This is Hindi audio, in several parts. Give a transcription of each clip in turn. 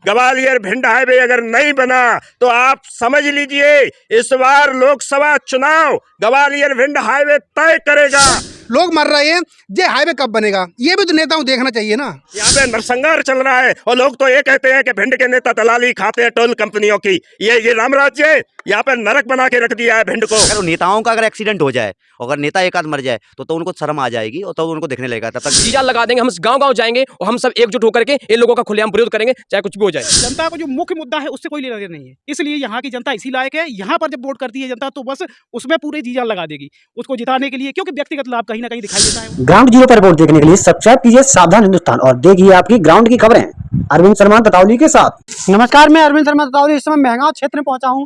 ग्वालियर भिंड हाईवे अगर नहीं बना तो आप समझ लीजिए इस बार लोकसभा चुनाव ग्वालियर भिंड हाईवे तय करेगा। लोग मर रहे हैं, ये हाईवे कब बनेगा? ये भी तो नेताओं को देखना चाहिए ना। यहाँ पे नरसंहार चल रहा है और लोग तो ये कहते हैं कि भिंड के नेता दलाली खाते हैं टोल कंपनियों की। ये राम राज्य है? यहाँ पे नरक बना के रख दिया है भिंड को। अगर नेताओं का अगर एक्सीडेंट हो जाए, अगर नेता एक आध मर जाए तो उनको शर्म आ जाएगी और तो उनको देखने लगेगा। तब तक जीजा लगा देंगे, हम गांव-गांव जाएंगे और हम सब एकजुट होकर के इन लोगों का खुलेआम विरोध करेंगे, चाहे कुछ भी हो जाए। जनता को जो मुख्य मुद्दा है उससे कोई लेना देना नहीं है, इसलिए यहाँ की जनता इसी लायक है। यहाँ पर जब वोट करती है जनता तो बस उसमें पूरे जी जान लगा देगी उसको जिताने के लिए, क्योंकि व्यक्तिगत लाभ कहीं ना कहीं दिखाई देता है। ग्राउंड जीरो पर रिपोर्ट देखने के लिए सब्सक्राइब कीजिए सावधान हिंदुस्तान और देखिए आपकी ग्राउंड की खबरें अरविंद शर्मा ततावली के साथ। नमस्कार, मैं अरविंद शर्मा ततावली। इस समय महंगांव क्षेत्र में पहुंचा हूं।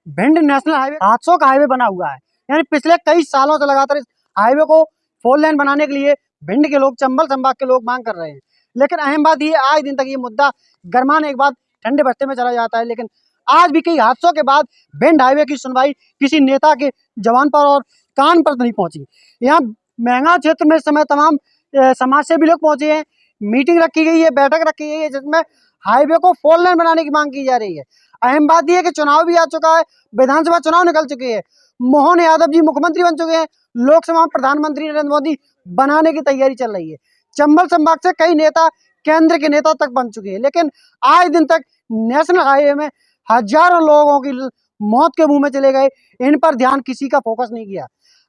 भिंड नेशनल हाईवे हादसों का हाईवे बना हुआ है, यानी पिछले कई सालों से लगातार इस हाईवे को 4 लेन बनाने के लिए भिंड के लोग, चंबल संभाग के लोग मांग कर रहे हैं। लेकिन अहम बात ये, आज दिन तक ये मुद्दा गरमाने के बाद ठंडे बस्ते में चला जाता है। लेकिन आज भी कई हादसों के बाद भिंड हाईवे की सुनवाई किसी नेता के जवान पर और कान पर नहीं पहुंची। यहाँ महंगांव क्षेत्र में इस समय तमाम समाज से भी लोग पहुंचे हैं। मीटिंग रखी गई है, बैठक रखी गई है, जिसमें हाईवे को 4 लेन बनाने की मांग की जा रही है। अहम बात यह है कि चुनाव भी आ चुका है, विधानसभा चुनाव निकल चुके हैं। मोहन यादव जी मुख्यमंत्री बन चुके हैं, लोकसभा में प्रधानमंत्री नरेंद्र मोदी बनाने की तैयारी चल रही है। चंबल संभाग से कई नेता केंद्र के नेता तक बन चुके हैं, लेकिन आज दिन तक नेशनल हाईवे में हजारों लोगों की मौत के मुंह में चले गए, इन पर ध्यान किसी का फोकस नहीं किया।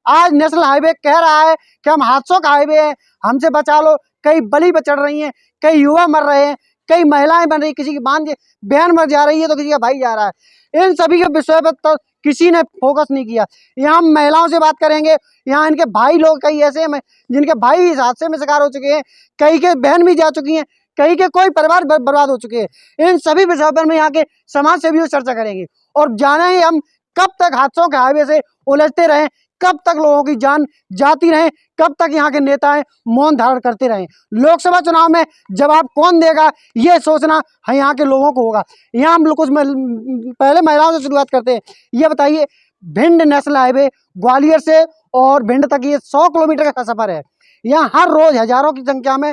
आज नेशनल हाईवे कह रहा है कि हम हादसों का हाईवे है, हमसे बचा लो। कई बलि पर चढ़ रही हैं, कई युवा मर रहे हैं, कई महिलाएं बन रही, किसी की बहन मर जा रही है तो किसी का भाई जा रहा है। इन सभी के विषय पर तो किसी ने फोकस नहीं किया। यहाँ महिलाओं से बात करेंगे, यहाँ इनके भाई लोग कई ऐसे हैं जिनके भाई इस हादसे में शिकार हो चुके हैं, कई के बहन भी जा चुकी हैं, कई के कोई परिवार बर्बाद हो चुके हैं। इन सभी विषयों पर में यहाँ के समाज सेवियों से चर्चा करेंगे और जाने ही हम कब तक हादसों के हाईवे से उलझते रहें, कब तक लोगों की जान जाती रहे, कब तक यहाँ के नेताएं मौन धारण करते रहें। लोकसभा चुनाव में जवाब कौन देगा, ये सोचना है यहाँ के लोगों को होगा। यहाँ हम लोग कुछ पहले महिलाओं से शुरुआत करते हैं। ये बताइए, भिंड नेशनल हाईवे ग्वालियर से और भिंड तक ये 100 किलोमीटर का सफर है। यहाँ हर रोज हजारों की संख्या में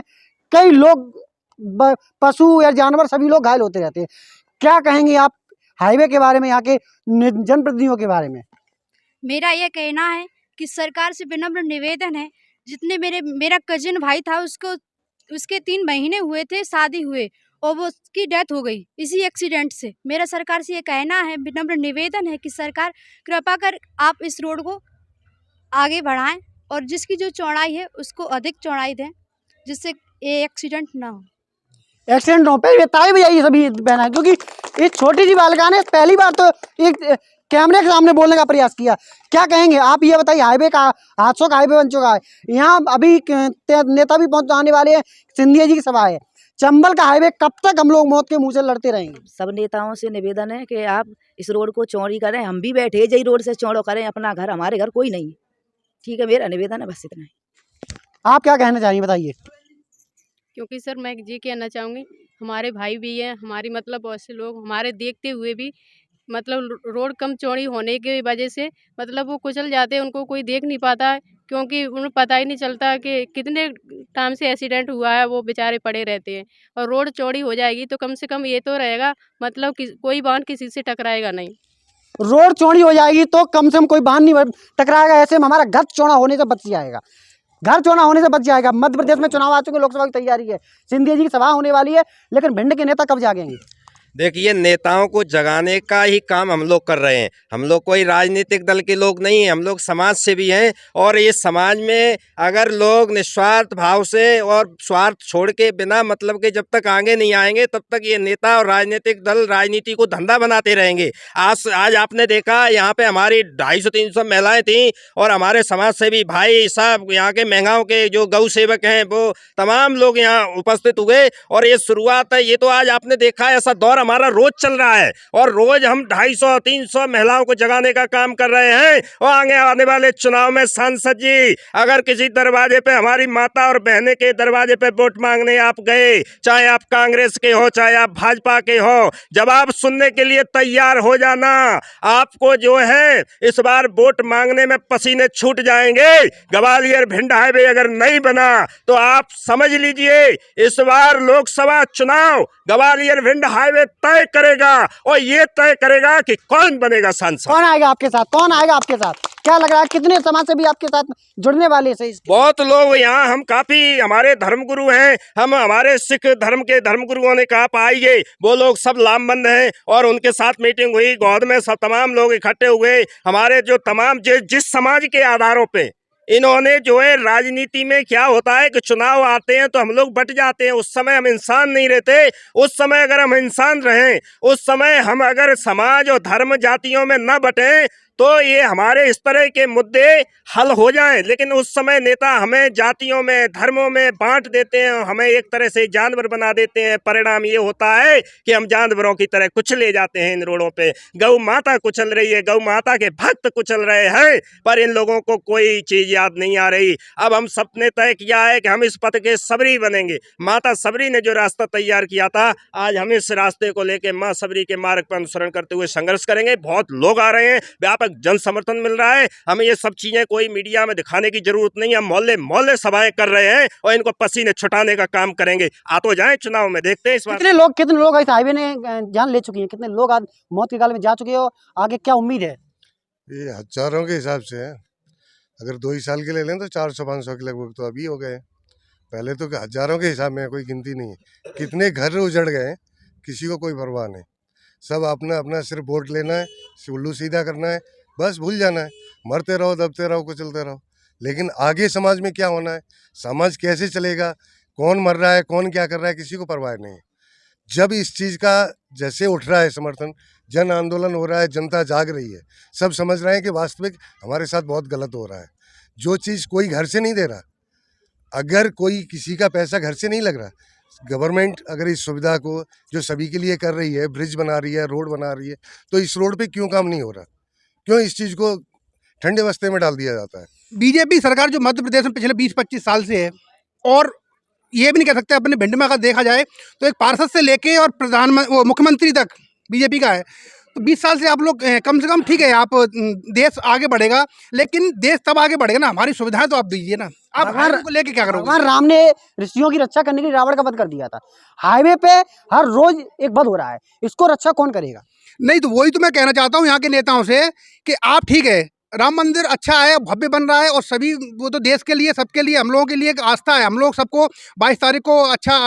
कई लोग, पशु या जानवर, सभी लोग घायल होते रहते हैं। क्या कहेंगे आप हाईवे के बारे में, यहाँ के जनप्रतिनिधियों के बारे में? मेरा यह कहना है कि सरकार से विनम्र निवेदन है, जितने मेरा कजिन भाई था, उसके 3 महीने हुए थे शादी हुए और वो उसकी डेथ हो गई इसी एक्सीडेंट से। मेरा सरकार से ये कहना है, विनम्र निवेदन है कि सरकार कृपा कर आप इस रोड को आगे बढ़ाएं और जिसकी जो चौड़ाई है उसको अधिक चौड़ाई दें, जिससे ये एक्सीडेंट ना हो। एक्सीडेंट हो पे ताई भी यही सभी बहना है, क्योंकि इस छोटी सी बालिका ने पहली बार तो एक कैमरे के सामने बोलने का प्रयास किया। क्या कहेंगे आप? ये बताइए, हाईवे का हादसों का हाईवे बन चुका है, यहाँ अभी नेता भी पहुंचाने वाले हैं, सिंधिया जी की सभा है। चंबल का हाईवे कब तक हम लोग मौत के मुंह से लड़ते रहेंगे? सब नेताओं से निवेदन है कि आप इस रोड को चौड़ी करें, हम भी बैठे जई रोड से चौड़ा करें अपना घर, हमारे घर कोई नहीं। ठीक है, मेरा निवेदन है, बस इतना ही। आप क्या कहना चाहिए, बताइए। क्योंकि सर मैं ये कहना चाहूँगी, हमारे भाई भी हैं, हमारी मतलब ऐसे लोग हमारे देखते हुए भी मतलब रोड कम चौड़ी होने की वजह से मतलब वो कुचल जाते हैं, उनको कोई देख नहीं पाता है, क्योंकि उन्हें पता ही नहीं चलता कि कितने टाइम से एक्सीडेंट हुआ है, वो बेचारे पड़े रहते हैं। और रोड चौड़ी हो जाएगी तो कम से कम ये तो रहेगा, मतलब कोई वाहन किसी से टकराएगा नहीं। रोड चौड़ी हो जाएगी तो कम से कम कोई वाहन नहीं टकराएगा, ऐसे में हमारा घर चौड़ा होने से बच जाएगा, घर चौड़ा होने से बच जाएगा। मध्य प्रदेश में चुनाव आ चुके, लोकसभा की तैयारी है, सिंधिया जी की सभा होने वाली है, लेकिन भिंड के नेता कब जागेंगे? देखिए, नेताओं को जगाने का ही काम हम लोग कर रहे हैं। हम लोग कोई राजनीतिक दल के लोग नहीं हैं, हम लोग समाज से भी हैं। और ये समाज में अगर लोग निस्वार्थ भाव से और स्वार्थ छोड़ के बिना मतलब के जब तक आगे नहीं आएंगे, तब तक ये नेता और राजनीतिक दल राजनीति को धंधा बनाते रहेंगे। आज आपने देखा, यहाँ पे हमारी 250-300 महिलाएं थीं और हमारे समाज सेवी भाई साहब, यहाँ के महंगांव के जो गौ सेवक हैं, वो तमाम लोग यहाँ उपस्थित हुए। और ये शुरुआत है, ये तो आज आपने देखा, ऐसा दौर हमारा रोज चल रहा है और रोज हम 250-300 महिलाओं को जगाने का काम कर रहे हैं। और आने वाले चुनाव में सांसद जी अगर किसी दरवाजे पे हमारी माता और बहनें के दरवाजे पे वोट मांगने आप गए, चाहे आप कांग्रेस के हो चाहे आप भाजपा के हो, जवाब सुनने के लिए तैयार हो जाना। आपको जो है इस बार वोट मांगने में पसीने छूट जाएंगे। ग्वालियर भिंड हाईवे अगर नहीं बना तो आप समझ लीजिए इस बार लोकसभा चुनाव ग्वालियर भिंड हाईवे तय करेगा और ये तय करेगा कि कौन बनेगा सांसद। कौन आएगा आपके साथ, कौन आएगा आपके साथ? क्या लग रहा है कितने समाज से भी आपके साथ जुड़ने वाले हैं? बहुत लोग यहाँ, हम काफी हमारे धर्मगुरु हैं, हम हमारे सिख धर्म के धर्मगुरुओं ने कहा आप आइए, वो लोग सब लामबंद हैं और उनके साथ मीटिंग हुई, गोद में सब तमाम लोग इकट्ठे हुए। हमारे जो तमाम जिस समाज के आधारों पे इन्होंने जो है, राजनीति में क्या होता है कि चुनाव आते हैं तो हम लोग बट जाते हैं, उस समय हम इंसान नहीं रहते। उस समय अगर हम इंसान रहें, उस समय हम अगर समाज और धर्म जातियों में न बटें तो ये हमारे इस तरह के मुद्दे हल हो जाएं। लेकिन उस समय नेता हमें जातियों में धर्मों में बांट देते हैं, हमें एक तरह से जानवर बना देते हैं। परिणाम ये होता है कि हम जानवरों की तरह कुचले जाते हैं इन रोडों पे। गौ माता कुचल रही है, गौ माता के भक्त कुचल रहे हैं, पर इन लोगों को कोई चीज याद नहीं आ रही। अब हम सबने तय किया है कि हम इस पथ के सबरी बनेंगे। माता सबरी ने जो रास्ता तैयार किया था, आज हम इस रास्ते को लेकर माँ सबरी के मार्ग पर अनुसरण करते हुए संघर्ष करेंगे। बहुत लोग आ रहे हैं, व्यापक जन समर्थन मिल रहा है। हमें ये सब चीजें कोई मीडिया में दिखाने की जरूरत नहीं है। हम मोहल्ले मोहल्ले सभाएं कर रहे हैं और इनको पसीने छुटाने का काम करेंगे। आ तो जाएं चुनाव में, देखते हैं इस बार कितने लोग इस हाईवे ने जान ले चुके हैं, कितने लोग आज मौत के गाल में जा चुके हैं और आगे क्या उम्मीद है? ये हजारों के हिसाब से है। अगर 2 ही साल के ले लें तो 400-500 के लगभग तो अभी हो गए। पहले तो हजारों के हिसाब में, कोई गिनती नहीं है। कितने घर उजड़ गए, किसी को कोई परवाह नहीं। सब अपना अपना सिर्फ वोट लेना है, उल्लू सीधा करना है, बस भूल जाना है। मरते रहो, दबते रहो, कुचलते रहो। लेकिन आगे समाज में क्या होना है, समाज कैसे चलेगा, कौन मर रहा है, कौन क्या कर रहा है, किसी को परवाह नहीं है। जब इस चीज़ का जैसे उठ रहा है समर्थन, जन आंदोलन हो रहा है, जनता जाग रही है, सब समझ रहे हैं कि वास्तविक हमारे साथ बहुत गलत हो रहा है। जो चीज़ कोई घर से नहीं दे रहा, अगर कोई किसी का पैसा घर से नहीं लग रहा, गवर्नमेंट अगर इस सुविधा को जो सभी के लिए कर रही है, ब्रिज बना रही है, रोड बना रही है, तो इस रोड पे क्यों काम नहीं हो रहा? क्यों इस चीज़ को ठंडे बस्ते में डाल दिया जाता है? बीजेपी सरकार जो मध्य प्रदेश में पिछले 20-25 साल से है, और ये भी नहीं कह सकते अपने भिंड में अगर देखा जाए तो एक पार्षद से लेके और प्रधानमंत्री मुख्यमंत्री तक बीजेपी का है। तो 20 साल से आप लोग कम से कम, ठीक है, आप देश आगे बढ़ेगा, लेकिन देश तब आगे बढ़ेगा ना, हमारी सुविधाएं तो आप दीजिए ना। आप हाईवे को लेके क्या करोगे? भगवान राम ने ऋषियों की रक्षा करने के लिए रावण का वध कर दिया था। हाईवे पे हर रोज एक वध हो रहा है, इसको रक्षा कौन करेगा? नहीं, तो वही तो मैं कहना चाहता हूँ यहाँ के नेताओं से कि आप, ठीक है, राम मंदिर अच्छा है, भव्य बन रहा है, और सभी, वो तो देश के लिए, सबके लिए, हम लोगों के लिए एक आस्था है। हम लोग सबको 22 तारीख को अच्छा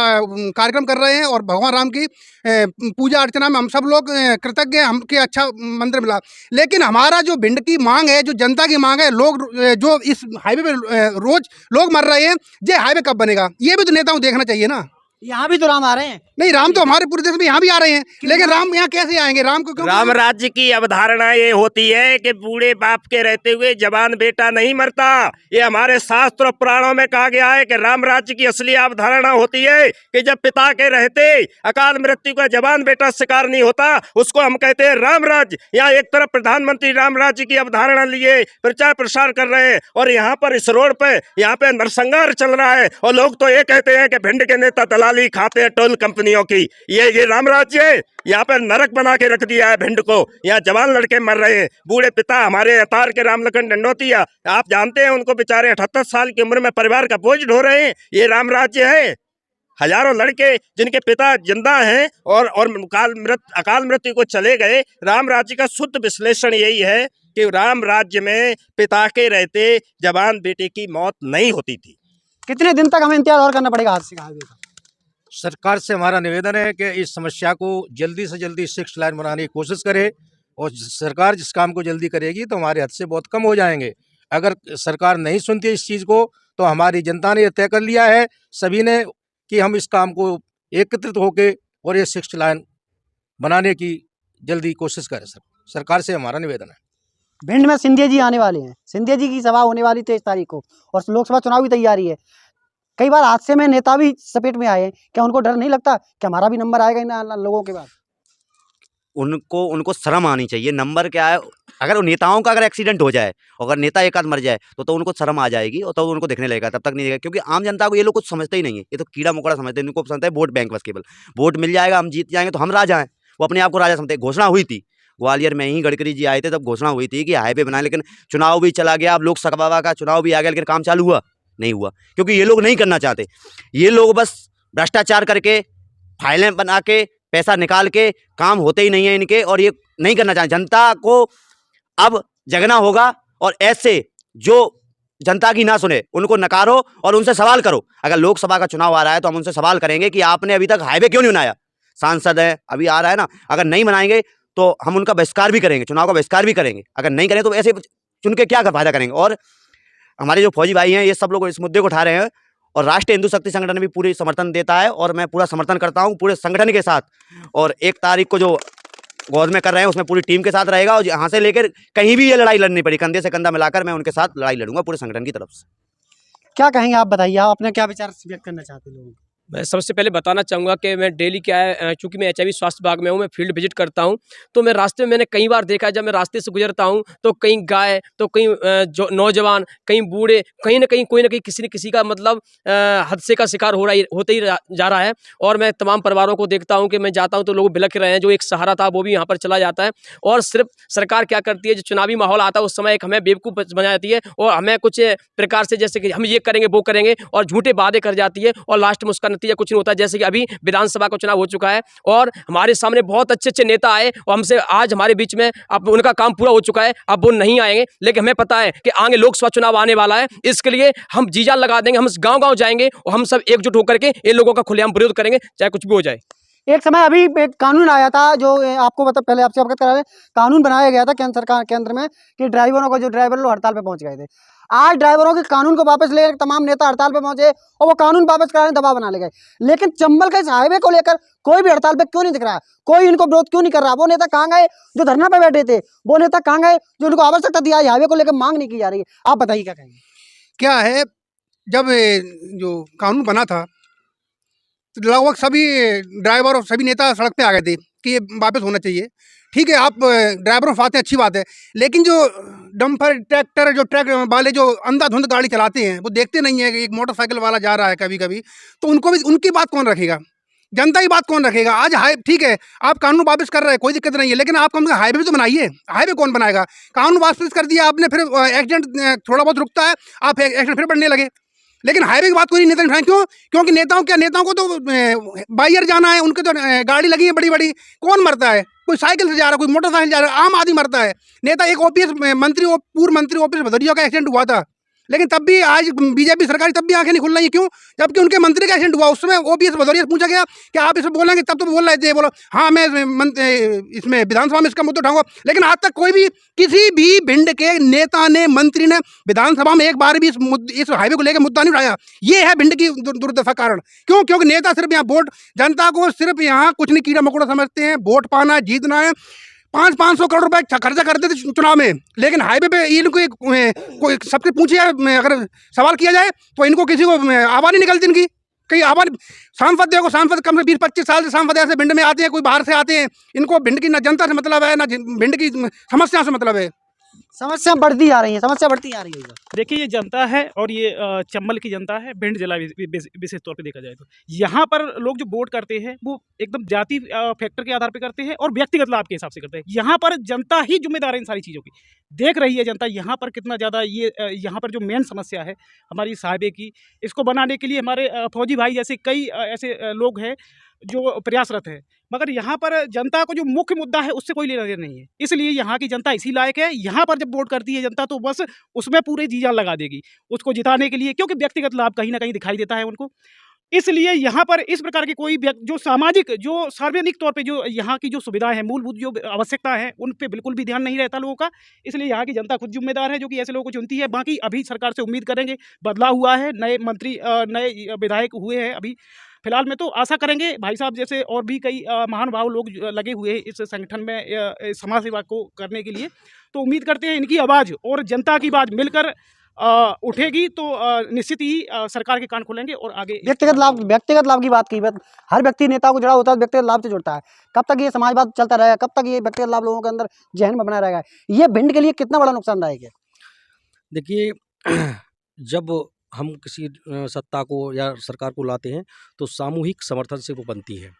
कार्यक्रम कर रहे हैं और भगवान राम की पूजा अर्चना में हम सब लोग कृतज्ञ हैं, हमके अच्छा मंदिर मिला। लेकिन हमारा जो भिंड की मांग है, जो जनता की मांग है, लोग जो इस हाईवे पे रोज लोग मर रहे हैं, ये हाईवे कब बनेगा, ये भी तो नेताओं देखना चाहिए ना। यहाँ भी तो राम आ रहे हैं। नहीं, राम तो हमारे पूरे देश में यहाँ भी आ रहे हैं, लेकिन राम यहाँ कैसे आएंगे? राम को क्यों? राम राज्य की अवधारणा ये होती है कि बूढ़े बाप के रहते हुए जवान बेटा नहीं मरता। ये हमारे शास्त्र और पुराणों में कहा गया है कि राम राज्य की असली अवधारणा होती है कि जब पिता के रहते अकाल मृत्यु का जवान बेटा शिकार नहीं होता, उसको हम कहते हैं राम राज्य। यहाँ एक तरफ प्रधानमंत्री राम राज्य की अवधारणा लिए प्रचार प्रसार कर रहे हैं और यहाँ पर इस रोड पे यहाँ पे नरसंहार चल रहा है और लोग तो ये कहते हैं कि भिंड के नेता दलाली खाते हैं टोल कंपनियों की। ये राम राज्य है? यहाँ पर नरक बना के रख दिया है भिंड को। यहाँ जवान लड़के मर रहे हैं, बूढ़े पिता हमारे अतार के राम लखन डंडोतिया, आप जानते हैं उनको, बेचारे 78 साल की उम्र में परिवार का बोझ ढो रहे हैं। ये राम राज्य है? हजारों लड़के जिनके पिता जिंदा हैं और अकाल मृत्यु को चले गए। राम राज्य का शुद्ध विश्लेषण यही है कि राम राज्य में पिता के रहते जवान बेटे की मौत नहीं होती थी। कितने दिन तक हमें इंतजार और करना पड़ेगा हादसे का? सरकार से हमारा निवेदन है कि इस समस्या को जल्दी से जल्दी 6 लाइन बनाने की कोशिश करे, और सरकार जिस काम को जल्दी करेगी तो हमारे हाथ से बहुत कम हो जाएंगे। अगर सरकार नहीं सुनती इस चीज़ को तो हमारी जनता ने यह तय कर लिया है सभी ने कि हम इस काम को एकत्रित होकर और ये 6 लाइन बनाने की जल्दी कोशिश करें। सरकार से हमारा निवेदन है। भिंड में सिंधिया जी आने वाले हैं, सिंधिया जी की सभा होने वाली 23 तारीख को, और लोकसभा चुनाव की तैयारी है। कई बार हादसे में नेता भी सपेट में आए हैं, क्या उनको डर नहीं लगता कि हमारा भी नंबर आएगा इन लोगों के बाद? उनको शर्म आनी चाहिए। नंबर क्या है, अगर नेताओं का अगर एक्सीडेंट हो जाए, अगर नेता एक आध मर जाए तो उनको शर्म आ जाएगी और तो उनको देखने लगेगा, तब तक नहीं देगा। क्योंकि आम जनता को ये लोग कुछ समझते ही नहीं है, ये तो कीड़ा मकोड़ा समझते हैं। इनको पसंद है वोट बैंक, बस केवल वोट मिल जाएगा, हम जीत जाएंगे तो हम राजा हैं। वो अपने आप को राजा समझते हैं। घोषणा हुई थी ग्वालियर में ही, गडकरी जी आए थे तब घोषणा हुई थी कि हाईवे बनाए, लेकिन चुनाव भी चला गया, अब लोकसभा का चुनाव भी आ गया, लेकिन काम चालू हुआ नहीं हुआ। क्योंकि ये लोग नहीं करना चाहते, ये लोग बस भ्रष्टाचार करके, फाइलें बना के, पैसा निकाल के, काम होते ही नहीं है इनके, और ये नहीं करना चाहते। जनता को अब जगना होगा, और ऐसे जो जनता की ना सुने उनको नकारो और उनसे सवाल करो। अगर लोकसभा का चुनाव आ रहा है तो हम उनसे सवाल करेंगे कि आपने अभी तक हाईवे क्यों नहीं बनाया। सांसद है, अभी आ रहा है ना, अगर नहीं बनाएंगे तो हम उनका बहिष्कार भी करेंगे, चुनाव का बहिष्कार भी करेंगे। अगर नहीं करें तो ऐसे चुन के क्या फायदा करेंगे। और हमारे जो फौजी भाई हैं, ये सब लोग इस मुद्दे को उठा रहे हैं, और राष्ट्रीय हिंदू शक्ति संगठन भी पूरी समर्थन देता है, और मैं पूरा समर्थन करता हूँ पूरे संगठन के साथ। और 1 तारीख को जो गोद में कर रहे हैं उसमें पूरी टीम के साथ रहेगा, और यहाँ से लेकर कहीं भी ये लड़ाई लड़नी पड़ी, कंधे से कंधा मिलाकर मैं उनके साथ लड़ाई लड़ूंगा पूरे संगठन की तरफ से। क्या कहेंगे आप, बताइए आप अपने क्या विचार व्यक्त करना चाहते हैं लोगों को? मैं सबसे पहले बताना चाहूँगा कि मैं डेली क्या है, चूँकि मैं HIV स्वास्थ्य विभाग में हूँ, मैं फील्ड विजिट करता हूँ, तो मैं रास्ते में मैंने कई बार देखा है, जब मैं रास्ते से गुजरता हूँ तो कहीं गाय, तो कहीं जो नौजवान, कहीं बूढ़े, कहीं ना कहीं कोई ना कहीं किसी न किसी का मतलब हादसे का शिकार होते ही जा रहा है। और मैं तमाम परिवारों को देखता हूँ कि मैं जाता हूँ तो लोग बिलख रहे हैं, जो एक सहारा था वो भी यहाँ पर चला जाता है। और सिर्फ सरकार क्या करती है, जो चुनावी माहौल आता है उस समय एक हमें बेवकूफ़ बना जाती है, और हमें कुछ प्रकार से जैसे कि हम ये करेंगे वो करेंगे, और झूठे वादे कर जाती है, और लास्ट में उसका नतीजा कुछ नहीं होता। जैसे कि अभी विधानसभा का चुनाव हो चुका है, और हमारे सामने बहुत अच्छे नेता आए, और हमसे आज हमारे बीच में अब उनका काम पूरा हो चुका है, अब वो नहीं आएंगे, लेकिन हमें पता है कि आगे लोकसभा चुनाव आने वाला है। इसके लिए हम जी जान लगा देंगे, हम गांव-गांव जाएंगे, और हम सब एकजुट होकर के इन लोगों का खुलेआम विरोध करेंगे, चाहे कुछ भी हो जाए। एक समय अभी एक कानून आया था, जो आपको मतलब पहले आपसे अवगत करा रहे, कानून बनाया गया था केंद्र सरकार केंद्र में कि ड्राइवरों को, जो ड्राइवर लोग हड़ताल पे पहुंच गए थे, आज ड्राइवरों के कानून को वापस लेकर तमाम नेता हड़ताल पे पहुंचे और वो कानून वापस कराने दबाव बना ले गए। लेकिन चंबल के इस हाईवे को लेकर कोई भी हड़ताल पे क्यों नहीं दिख रहा, कोई इनको विरोध क्यों नहीं कर रहा? वो नेता कहाँ गए जो धरना पे बैठे थे? वो नेता कहाँ गए जो उनको आवश्यकता थी? आज हाईवे को लेकर मांग नहीं की जा रही है। आप बताइए क्या कहेंगे? क्या है, जब जो कानून बना था तो लगभग सभी ड्राइवर और सभी नेता सड़क पे आ गए थे कि ये वापस होना चाहिए। ठीक है, आप ड्राइवरों से आते हैं, अच्छी बात है, लेकिन जो डंपर ट्रैक्टर, जो ट्रक वाले जो अंधाधुंध गाड़ी चलाते हैं, वो देखते नहीं है कि एक मोटरसाइकिल वाला जा रहा है कभी कभी, तो उनको भी, उनकी बात कौन रखेगा? जनता की बात कौन रखेगा? आज ठीक है, आप कानून वापस कर रहे हैं, कोई दिक्कत नहीं है, लेकिन आप कम से कम हाईवे भी तो बनाइए। हाईवे कौन बनाएगा? कानून वापस कर दिया आपने, फिर एक्सीडेंट थोड़ा बहुत रुकता है, आप एक्सीडेंट फिर बढ़ने लगे। लेकिन हाईवे की बात कोई नेता नहीं उठाए। क्यों? क्योंकि नेताओं को तो बाहर जाना है, उनके तो गाड़ी लगी है बड़ी बड़ी। कौन मरता है? कोई साइकिल से जा रहा है, कोई मोटरसाइकिल जा रहा है, आम आदमी मरता है। नेता एक OPS मंत्री, पूर्व मंत्री OPS भदौरिया का एक्सीडेंट हुआ था, लेकिन तब भी आज बीजेपी सरकार तब भी आंखें नहीं खुल रही है। क्यों? जबकि उनके मंत्री का एक्सीडेंट हुआ, उस समय OPS भदौरिया से पूछा गया कि आप इसमें बोलेंगे, तब तो बोल रहे थे, बोलो हाँ मैं इसमें विधानसभा में इसका मुद्दा उठाऊंगा। लेकिन आज तक कोई भी, किसी भी भिंड के नेता ने, मंत्री ने विधानसभा में एक बार भी इस हाईवे को लेकर मुद्दा नहीं उठाया। ये है भिंड की दुर्दशा कारण। क्यों? क्योंकि नेता सिर्फ यहाँ वोट, जनता को सिर्फ यहाँ कुछ नहीं, कीड़ा मकोड़ा समझते हैं, वोट पाना है, जीतना है। 500 करोड़ रुपए खर्चा करते थे चुनाव में, लेकिन हाईवे पे इनको कोई सबसे पूछे, अगर सवाल किया जाए तो इनको किसी को आवाज़ नहीं निकलती इनकी। कहीं आवाज़, सांसद देखो, सांसद कम से 20-25 साल से सांसद ऐसे भिंड में आते हैं, कोई बाहर से आते हैं, इनको भिंड की ना जनता से मतलब है, ना भिंड की समस्या से मतलब है। समस्या बढ़ती आ रही है, समस्या बढ़ती आ रही है। देखिए, ये जनता है, और ये चंबल की जनता है, भिंड जिला विशेष तौर पे देखा जाए तो यहाँ पर लोग जो वोट करते हैं वो एकदम जाति फैक्टर के आधार पे करते हैं और व्यक्तिगत लाभ के हिसाब से करते हैं। यहाँ पर जनता ही जिम्मेदार है इन सारी चीज़ों की। देख रही है जनता यहाँ पर कितना ज़्यादा, ये यहाँ पर जो मेन समस्या है हमारी इस हाईवे की, इसको बनाने के लिए हमारे फौजी भाई जैसे कई ऐसे लोग हैं जो प्रयासरत है, मगर यहाँ पर जनता को जो मुख्य मुद्दा है उससे कोई लेना देना नहीं है। इसलिए यहाँ की जनता इसी लायक है, यहाँ पर जब वोट करती है जनता तो बस उसमें पूरे जी जान लगा देगी उसको जिताने के लिए, क्योंकि व्यक्तिगत लाभ कहीं ना कहीं दिखाई देता है उनको। इसलिए यहाँ पर इस प्रकार की कोई जो सामाजिक, जो सार्वजनिक तौर पे जो यहाँ की जो सुविधाएं हैं, मूलभूत जो आवश्यकता है, उन पे बिल्कुल भी ध्यान नहीं रहता लोगों का। इसलिए यहाँ की जनता खुद जिम्मेदार है जो कि ऐसे लोगों को चुनती है। बाकी अभी सरकार से उम्मीद करेंगे, बदलाव हुआ है, नए मंत्री नए विधायक हुए हैं अभी फिलहाल में, तो आशा करेंगे भाई साहब जैसे और भी कई महानुभाव लोग लगे हुए हैं इस संगठन में समाज सेवा को करने के लिए, तो उम्मीद करते हैं इनकी आवाज़ और जनता की बात मिलकर उठेगी तो निश्चित ही सरकार के कान खोलेंगे और आगे व्यक्तिगत लाभ की बात की हर व्यक्ति नेता को जुड़ा होता है, व्यक्तिगत लाभ से जुड़ता है। कब तक ये समाजवाद चलता रहेगा, कब तक ये व्यक्तिगत लाभ लोगों के अंदर जहन में बना रहेगा, ये भिंड के लिए कितना बड़ा नुकसानदायक है? देखिए जब हम किसी सत्ता को या सरकार को लाते हैं तो सामूहिक समर्थन से वो बनती है,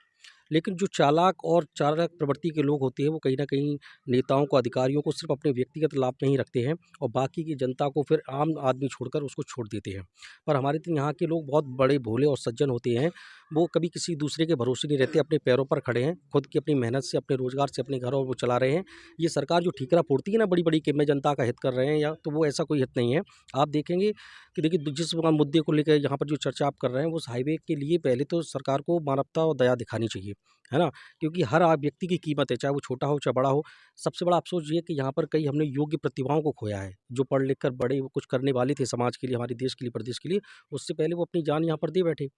लेकिन जो चालाक और चालाक प्रवृत्ति के लोग होते हैं वो कहीं ना कहीं नेताओं को, अधिकारियों को सिर्फ अपने व्यक्तिगत लाभ में ही रखते हैं और बाकी की जनता को फिर आम आदमी छोड़कर उसको छोड़ देते हैं। पर हमारे तो यहाँ के लोग बहुत बड़े भोले और सज्जन होते हैं, वो कभी किसी दूसरे के भरोसे नहीं रहते, अपने पैरों पर खड़े हैं, खुद की अपनी मेहनत से, अपने रोजगार से अपने घरों वो चला रहे हैं। ये सरकार जो ठीकरा फोड़ती है ना बड़ी बड़ी कि मैं जनता का हित कर रहे हैं या, तो वो ऐसा कोई हित नहीं है। आप देखेंगे कि देखिए जिस मुद्दे को लेकर यहाँ पर जो चर्चा आप कर रहे हैं, उस हाईवे के लिए पहले तो सरकार को मानवता और दया दिखानी चाहिए, है ना, क्योंकि हर व्यक्ति की कीमत है, चाहे वो छोटा हो चाहे बड़ा हो। सबसे बड़ा अफसोस ये कि यहाँ पर कई हमने योग्य प्रतिभाओं को खोया है, जो पढ़ लिख कर बड़े कुछ करने वाले थे समाज के लिए, हमारे देश के लिए, प्रदेश के लिए, उससे पहले वो अपनी जान यहाँ पर दे बैठे।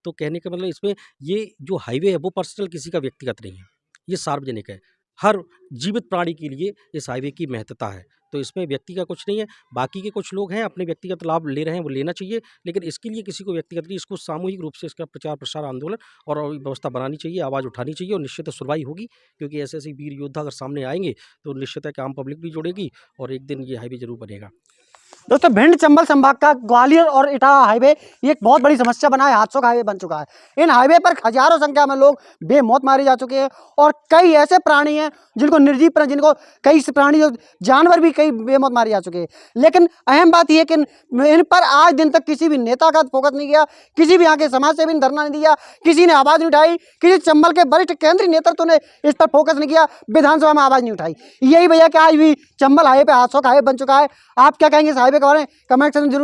तो कहने का मतलब इसमें ये जो हाईवे है वो पर्सनल किसी का व्यक्तिगत नहीं है, ये सार्वजनिक है। हर जीवित प्राणी के लिए इस हाईवे की महत्ता है, तो इसमें व्यक्ति का कुछ नहीं है। बाकी के कुछ लोग हैं अपने व्यक्तिगत लाभ ले रहे हैं, वो लेना चाहिए, लेकिन इसके लिए किसी को व्यक्तिगत नहीं, इसको सामूहिक रूप से इसका प्रचार प्रसार आंदोलन और व्यवस्था बनानी चाहिए, आवाज़ उठानी चाहिए और निश्चित सुनवाई होगी, क्योंकि ऐसे ऐसे वीर योद्धा अगर सामने आएंगे तो निश्चित है कि आम पब्लिक भी जुड़ेगी और एक दिन ये हाईवे जरूर बनेगा। दोस्तों भिंड चंबल संभाग का ग्वालियर और इटावा हाईवे ये एक बहुत बड़ी समस्या बना है, हादसों का हाईवे बन चुका है। इन हाईवे पर हजारों संख्या में लोग बेमौत मारे जा चुके हैं और कई ऐसे प्राणी हैं जिनको निर्जीव प्राणी, जिनको कई प्राणी जो जानवर भी कई बेमौत मारे जा चुके हैं। लेकिन अहम बात यह कि इन पर आज दिन तक किसी भी नेता का फोकस नहीं किया, किसी भी यहाँ के समाज सेवी ने धरना नहीं दिया, किसी ने आवाज़ नहीं उठाई, किसी चंबल के वरिष्ठ केंद्रीय नेतृत्व ने इस पर फोकस नहीं किया, विधानसभा में आवाज़ नहीं उठाई। यही वजह कि आज भी चंबल हाईवे पे हादसों का हाईवे बन चुका है। आप क्या कहेंगे इस हाईवे के बारे में? कमेंट सेक्शन में जरूर